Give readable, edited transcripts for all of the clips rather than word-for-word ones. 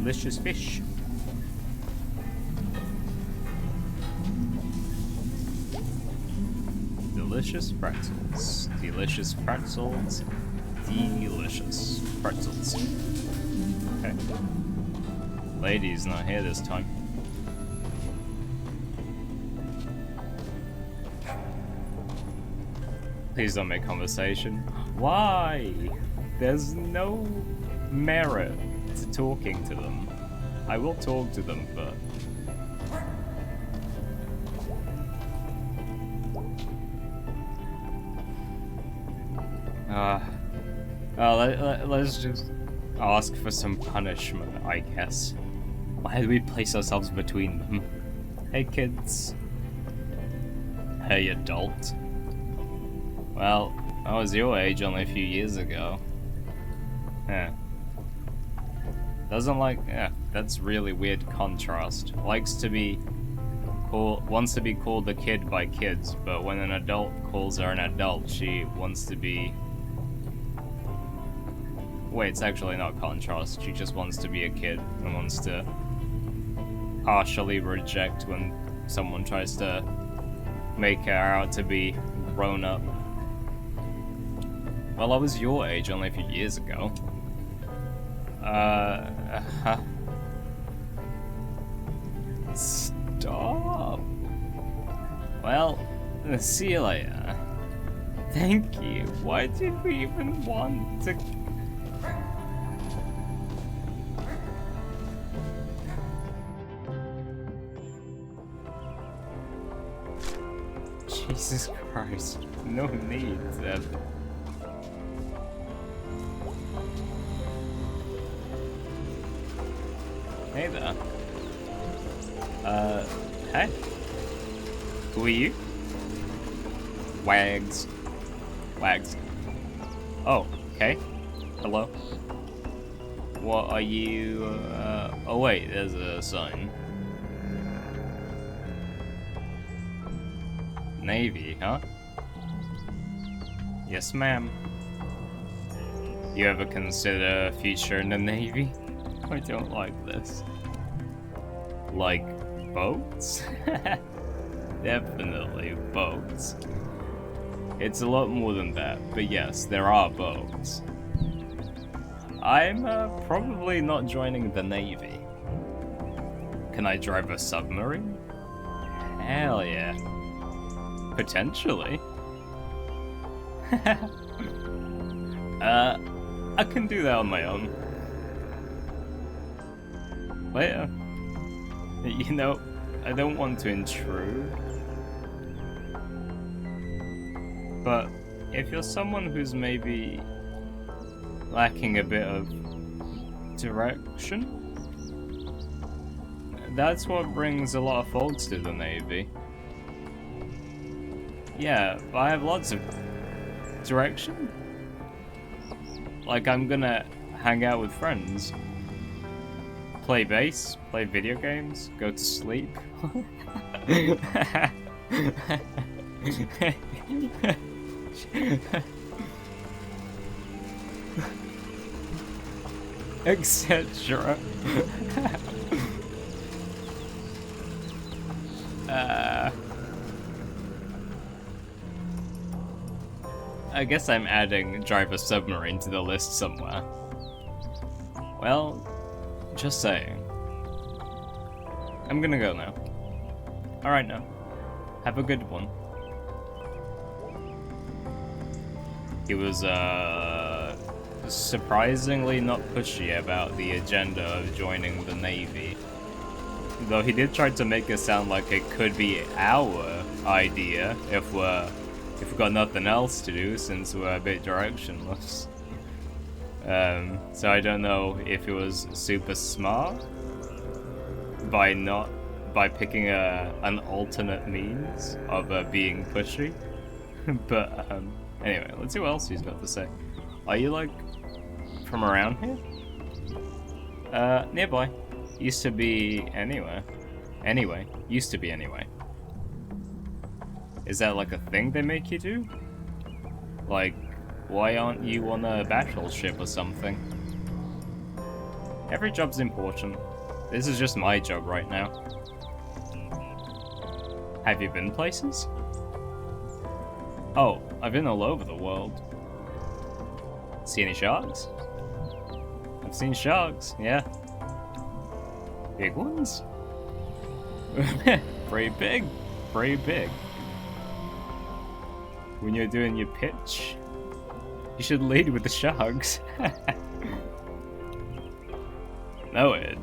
delicious fish. Delicious pretzels. Delicious pretzels. Delicious pretzels. Okay. Lady's not here this time. Please don't make conversation. Why? There's no merit to talking to them. I will talk to them, but... let's just ask for some punishment, I guess. Why do we place ourselves between them? Hey kids. Hey adult. Well, I was your age only a few years ago. Yeah. Doesn't like... yeah, that's really weird contrast. Likes to be... wants to be called a kid by kids, but when an adult calls her an adult, she wants to be... Wait, it's actually not contrast. She just wants to be a kid and wants to partially reject when someone tries to make her out to be grown up. Well, I was your age only a few years ago. Stop. Well, see you later. Thank you. Why did we even want to... Jesus Christ. No need to... Hey there. Hey. Who are you? Wags. Wags. Oh, okay. Hello. What are you, oh wait, there's a sign. Navy, huh? Yes, ma'am. You ever consider a future in the Navy? I don't like this. Like boats? Definitely boats. It's a lot more than that, but yes, there are boats. I'm probably not joining the Navy. Can I drive a submarine? Hell yeah. Potentially. I can do that on my own. Later. You know, I don't want to intrude. But if you're someone who's maybe lacking a bit of direction, that's what brings a lot of folks to the Navy. Yeah, I have lots of direction. Like, I'm gonna hang out with friends. Play bass, play video games, go to sleep. Etc. I guess I'm adding drive a submarine to the list somewhere. Well, just saying. I'm gonna go now. Alright now. Have a good one. He was, surprisingly not pushy about the agenda of joining the Navy. Though he did try to make it sound like it could be our idea if we've got nothing else to do since we're a bit directionless. So I don't know if it was super smart by picking an alternate means of being pushy. But anyway, let's see what else he's got to say. Are you like from around here? Nearby. Used to be anywhere. Anyway, used to be anyway. Is that like a thing they make you do? Like, why aren't you on a battleship or something? Every job's important. This is just my job right now. Have you been places? Oh, I've been all over the world. See any sharks? I've seen sharks, yeah. Big ones? Pretty big, pretty big. When you're doing your pitch, you should lead with the sharks. No it.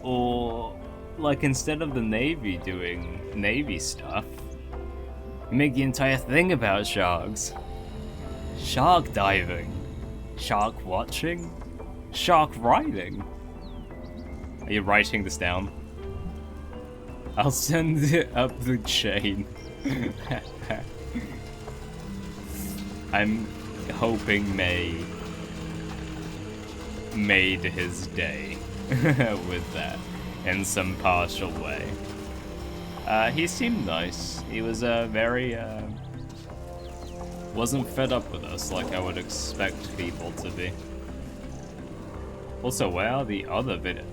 Or, like, instead of the Navy doing Navy stuff, you make the entire thing about sharks. Shark diving. Shark watching. Shark riding. Are you writing this down? I'll send it up the chain. I'm hoping May made his day with that in some partial way. He seemed nice. He was very wasn't fed up with us like I would expect people to be. Also, where are the other video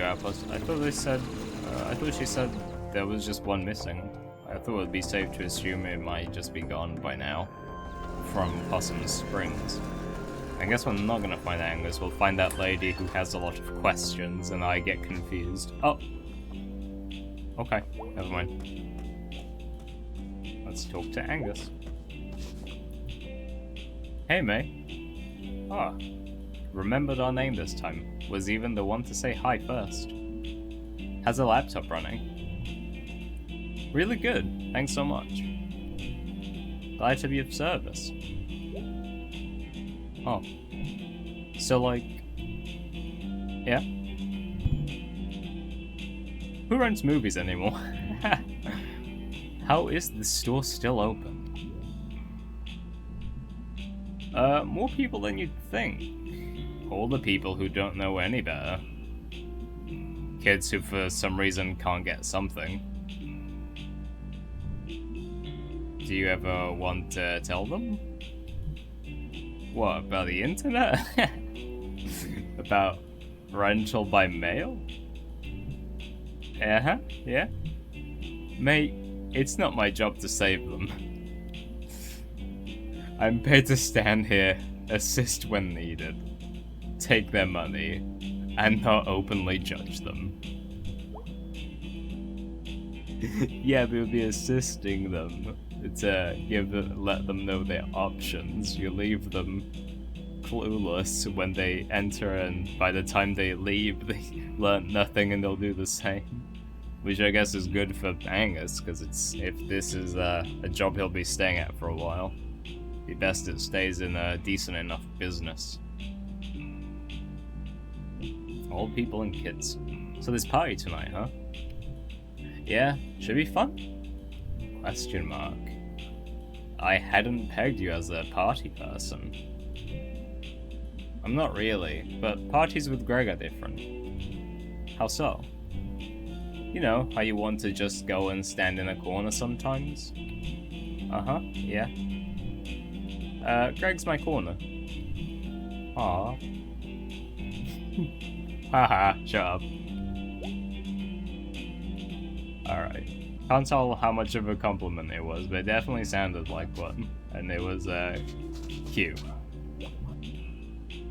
outposts? I thought they said I thought she said there was just one missing. I thought it would be safe to assume it might just be gone by now from Possum Springs. I guess we're not gonna find Angus, we'll find that lady who has a lot of questions and I get confused. Oh! Okay, never mind. Let's talk to Angus. Hey May. Ah, remembered our name this time. Was even the one to say hi first. How's the laptop running? Really good, thanks so much. Glad to be of service. Oh. So, like... Yeah? Who rents movies anymore? How is the store still open? More people than you'd think. All the people who don't know any better. Kids who for some reason can't get something. Do you ever want to tell them? What, about the internet? About rental by mail? Uh-huh, yeah. Mate, it's not my job to save them. I'm paid to stand here, assist when needed, take their money, and not openly judge them. Yeah, we'll be assisting them to let them know their options. You leave them clueless when they enter, and by the time they leave, they learn nothing and they'll do the same. Which I guess is good for Angus, because if this is a job he'll be staying at for a while, it'd be best it stays in a decent enough business. Old people and kids. So there's party tonight, huh? Yeah, should be fun? Question mark. I hadn't pegged you as a party person. I'm not really, but parties with Greg are different. How so? You know, how you want to just go and stand in a corner sometimes? Uh-huh, yeah. Greg's my corner. Aww. Haha, shut up. Alright. Can't tell how much of a compliment it was, but it definitely sounded like one. And it was, cute.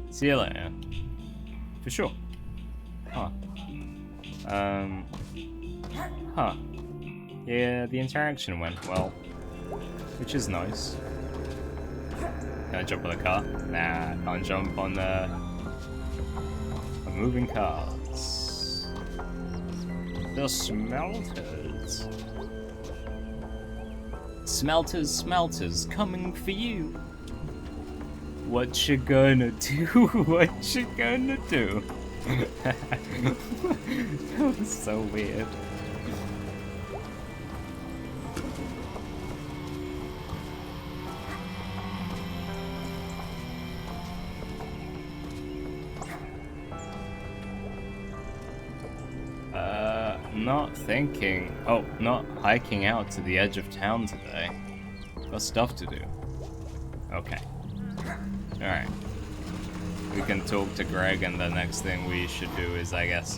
See you later. For sure. Huh. Huh. Yeah, the interaction went well. Which is nice. Can I jump on the car? Nah, can't jump on the moving cars. The smelters. Smelters, coming for you. What you gonna do? What you gonna do? That was so weird. Not thinking. Oh, not hiking out to the edge of town today. Got stuff to do. Okay. Alright. we can talk to Greg, and the next thing we should do is, I guess,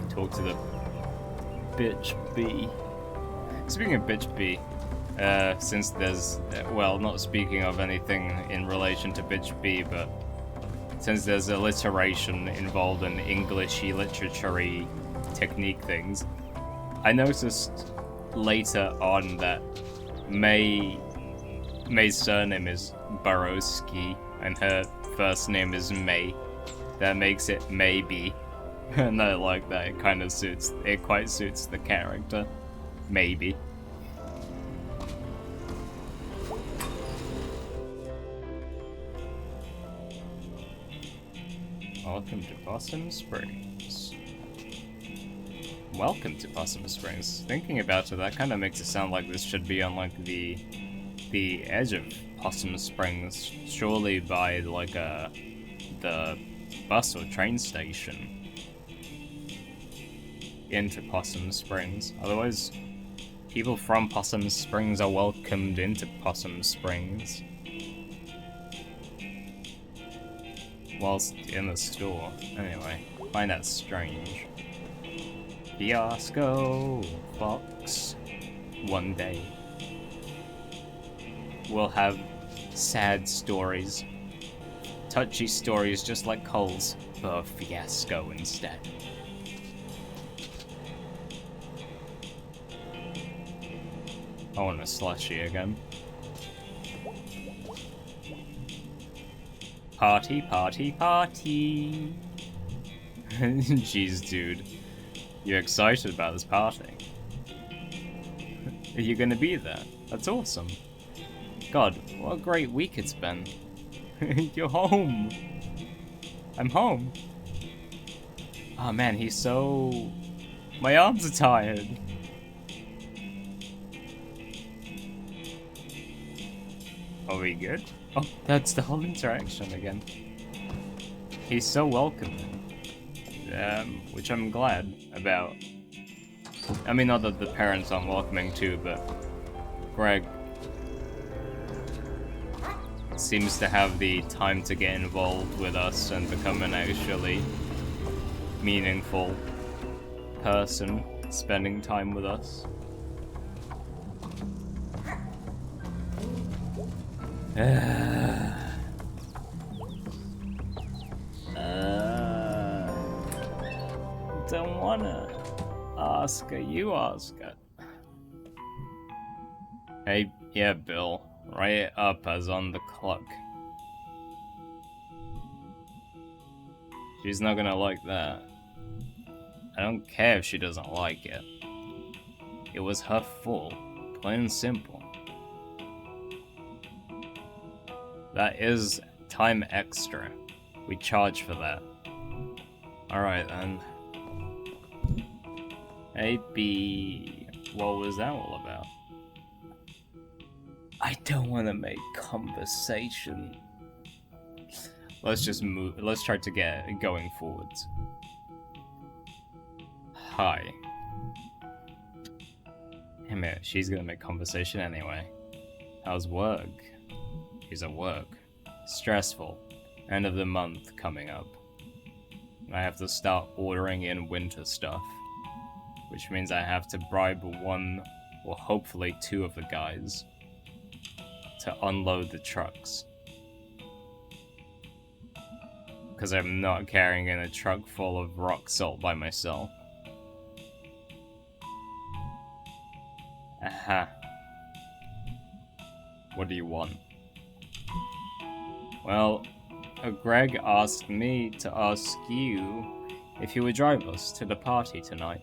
talk to the bitch B. Speaking of bitch B, since there's, well, not speaking of anything in relation to bitch B, but since there's alliteration involved in Englishy, literature-y technique things, I noticed later on that May's surname is Borowski, and her first name is May. That makes it Maybe, and I like that. It kind of suits. It quite suits the character. Maybe. Welcome to Possum Springs. Welcome to Possum Springs. Thinking about it, that kind of makes it sound like this should be on like the edge of Possum Springs, surely by like the bus or train station into Possum Springs. Otherwise, people from Possum Springs are welcomed into Possum Springs whilst in the store. Anyway, find that strange. Fiasco Fox. One day we'll have sad stories, touchy stories just like Cole's, but Fiasco instead. I want a slushie again. Party, party, party. Jeez, dude. You're excited about this party. Are you gonna be there? That's awesome. God, what a great week it's been. You're home. I'm home. Oh man, he's so... My arms are tired. Are we good? Oh, that's the whole interaction again. He's so welcoming. Which I'm glad about. I mean, not that the parents aren't welcoming too, but Greg seems to have the time to get involved with us and become an actually meaningful person spending time with us. Don't wanna ask her, you ask her. Hey, yeah, Bill. Right up as on the clock. She's not gonna like that. I don't care if she doesn't like it. It was her fault, plain and simple. That is time extra. We charge for that. Alright then. AB, what was that all about? I don't want to make conversation. Let's just move. Let's try to get going forwards. Hi. Hey man, she's gonna make conversation anyway. How's work? She's at work. Stressful. End of the month coming up. I have to start ordering in winter stuff, which means I have to bribe one or hopefully two of the guys to unload the trucks. Because I'm not carrying in a truck full of rock salt by myself. Aha. What do you want? Well, Greg asked me to ask you if you would drive us to the party tonight.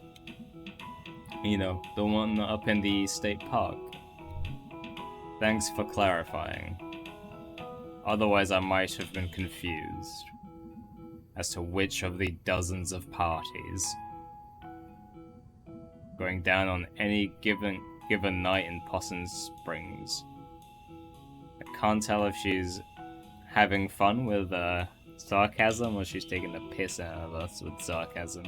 You know, the one up in the state park. Thanks for clarifying. Otherwise I might have been confused as to which of the dozens of parties going down on any given night in Possum Springs. I can't tell if she's having fun with sarcasm or she's taking the piss out of us with sarcasm.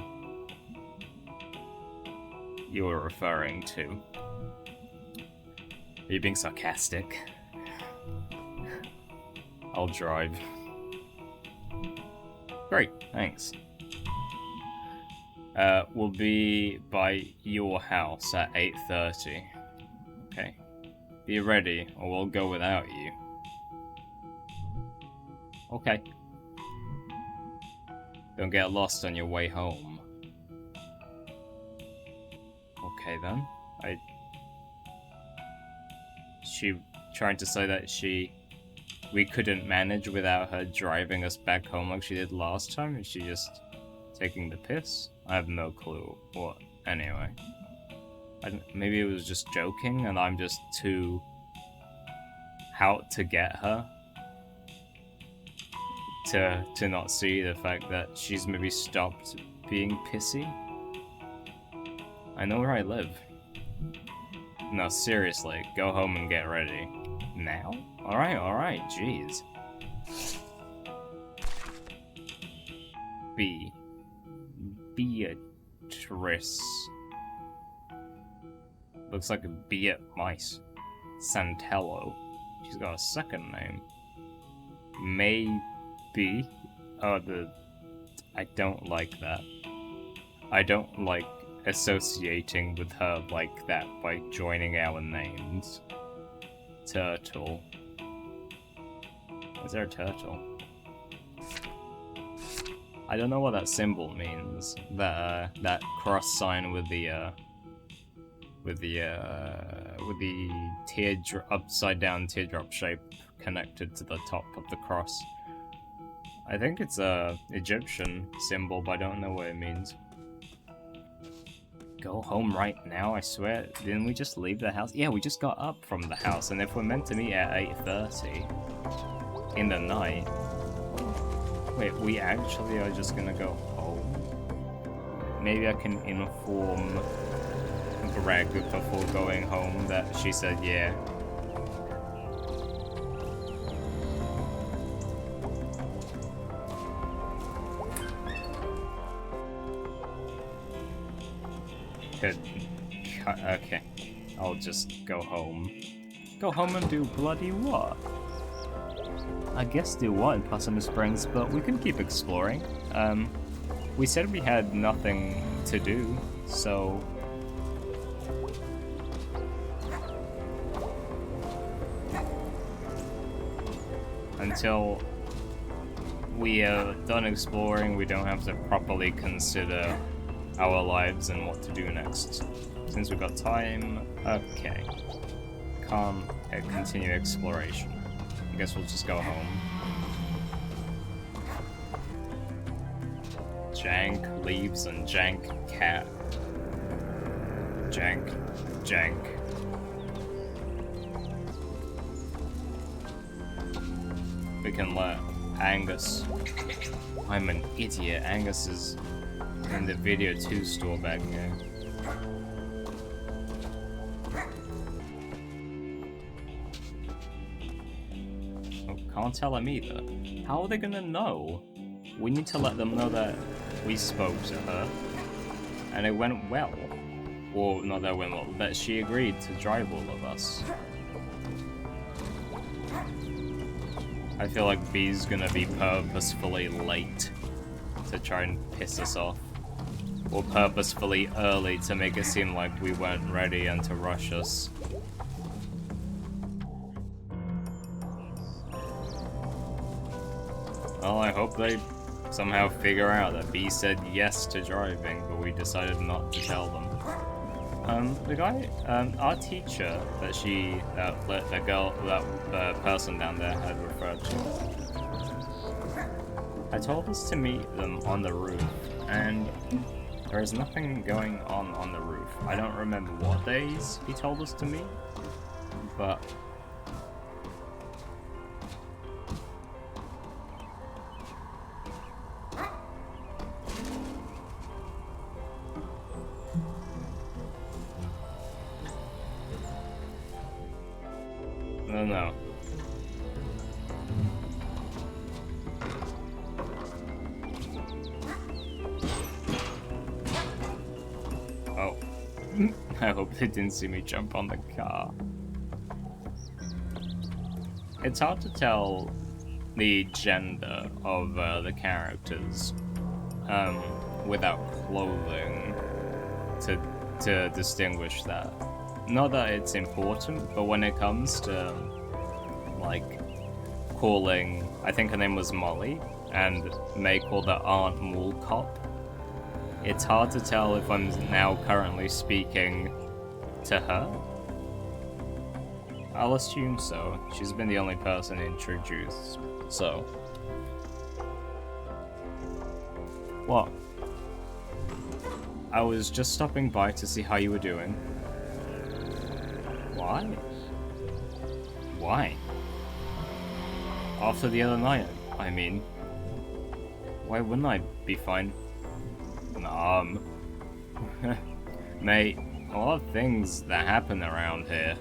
You were referring to. Are you being sarcastic? I'll drive. Great, thanks. We'll be by your house at 8:30. Okay. Be ready, or we'll go without you. Okay. Don't get lost on your way home. Okay then. She trying to say that we couldn't manage without her driving us back home like she did last time? Is she just taking the piss? I have no clue. What? Anyway. Maybe it was just joking and I'm just too out to get her to not see the fact that she's maybe stopped being pissy. I know where I live. No, seriously, go home and get ready. Now? Alright, jeez. Beatrice. Looks like a bee at mice. Santello. She's got a second name. Maybe. Oh, I don't like that. I don't like associating with her like that by joining our names. Turtle. Is there a turtle? I don't know what that symbol means. That cross sign with the upside down teardrop shape connected to the top of the cross. I think it's a Egyptian symbol, but I don't know what it means. Go home right now, I swear. Didn't we just leave the house? Yeah, we just got up from the house, and if we're meant to meet at 8:30 in the night... Wait, we actually are just gonna go home? Maybe I can inform Greg before going home that she said yeah. Okay, I'll just go home. Go home and do bloody what? I guess do what in Possum Springs, but we can keep exploring. We said we had nothing to do, so... Until we are done exploring, we don't have to properly consider our lives and what to do next. Since we've got time, okay. Continue exploration. I guess we'll just go home. Jank leaves and Jank cat. Jank. We can let Angus... I'm an idiot. Angus is in the Video 2 store back here. Oh, can't tell him either. How are they gonna know? We need to let them know that we spoke to her. And it went well. Or, not that it went well, that she agreed to drive all of us. I feel like B's gonna be purposefully late to try and piss us off. Or purposefully early to make it seem like we weren't ready and to rush us. Well, I hope they somehow figure out that B said yes to driving, but we decided not to tell them. The guy, our teacher that the person down there had referred to, had told us to meet them on the roof, and there is nothing going on the roof. I don't remember what days he told us to meet, but... No. Oh. I hope they didn't see me jump on the car. It's hard to tell the gender of the characters without clothing to distinguish that. Not that it's important, but when it comes to like calling, I think her name was Molly, and May called her Aunt Mall Cop. It's hard to tell if I'm now currently speaking to her. I'll assume so. She's been the only person introduced, so. What? I was just stopping by to see how you were doing. Why? Why? After the other night, I mean. Why wouldn't I be fine? Mate, a lot of things that happen around here.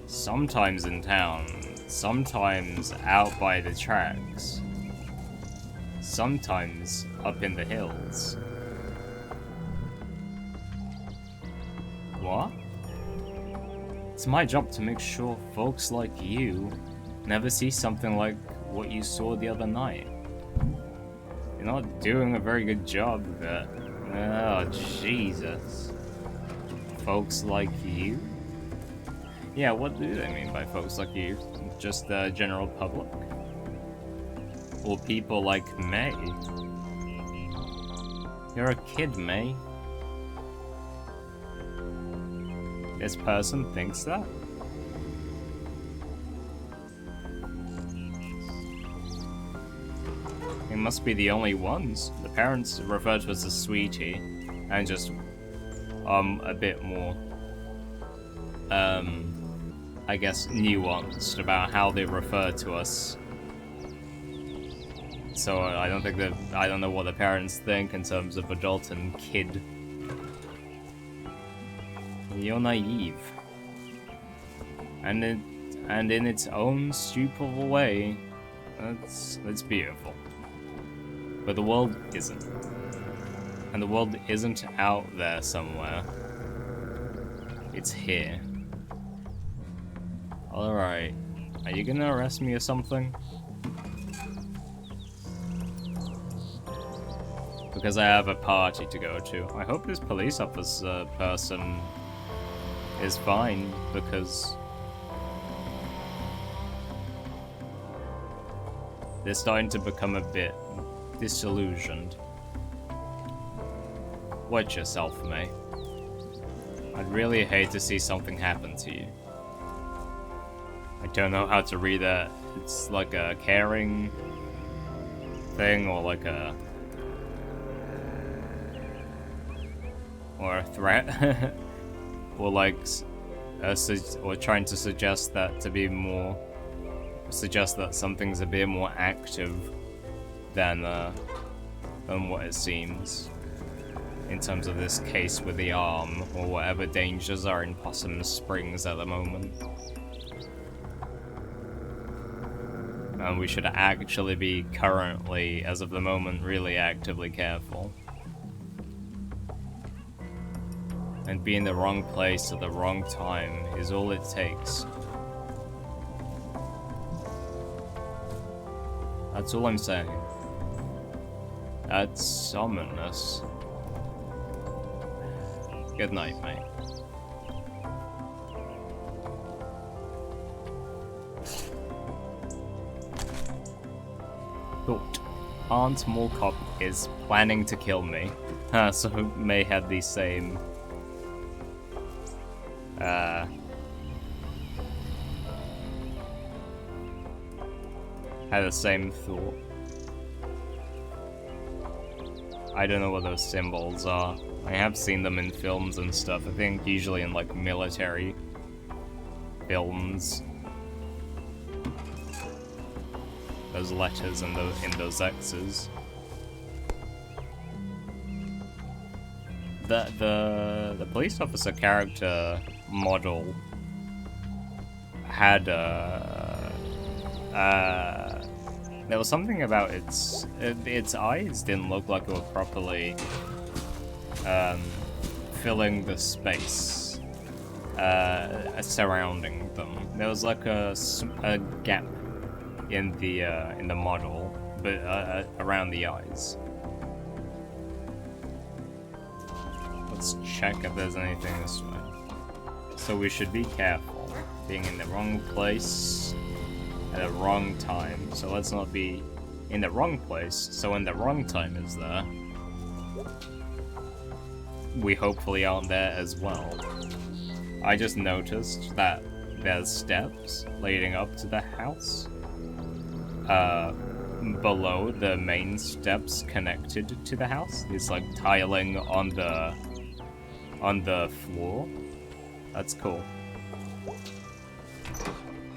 Sometimes in town, sometimes out by the tracks, sometimes up in the hills. What? It's my job to make sure folks like you never see something like what you saw the other night. You're not doing a very good job of it. Oh, Jesus. Folks like you? Yeah, what do they mean by folks like you? Just the general public? Or people like May? You're a kid, May. This person thinks that? They must be the only ones. The parents refer to us as sweetie, and just, a bit more, I guess, nuanced about how they refer to us. So I don't know what the parents think in terms of adult and kid. You're naive. And in its own stupid way, that's beautiful. But the world isn't. And the world isn't out there somewhere. It's here. Alright. Are you gonna arrest me or something? Because I have a party to go to. I hope this police officer person is fine, because they're starting to become a bit disillusioned. Watch yourself, May. I'd really hate to see something happen to you. I don't know how to read that. It's like a caring thing, or like a... or a threat. Or like... or trying to suggest that to be more... suggest that something's a bit more active than what it seems. In terms of this case with the arm, or whatever dangers are in Possum Springs at the moment. And we should actually be currently, as of the moment, really actively careful. And be in the wrong place at the wrong time is all it takes. That's all I'm saying. That's ominous. Good night, mate. Thought. Aunt Mall Cop is planning to kill me. So May had the same... had the same thought. I don't know what those symbols are. I have seen them in films and stuff. I think usually in like military films. Those letters and in those X's. The police officer character model had there was something about its eyes didn't look like it were properly filling the space surrounding them. There was like a gap in the model, but around the eyes. Let's check if there's anything this way. So we should be careful, being in the wrong place at the wrong time. So let's not be in the wrong place, so when the wrong time is there, we hopefully aren't there as well. I just noticed that there's steps leading up to the house. Below the main steps connected to the house. It's like tiling on the floor. That's cool.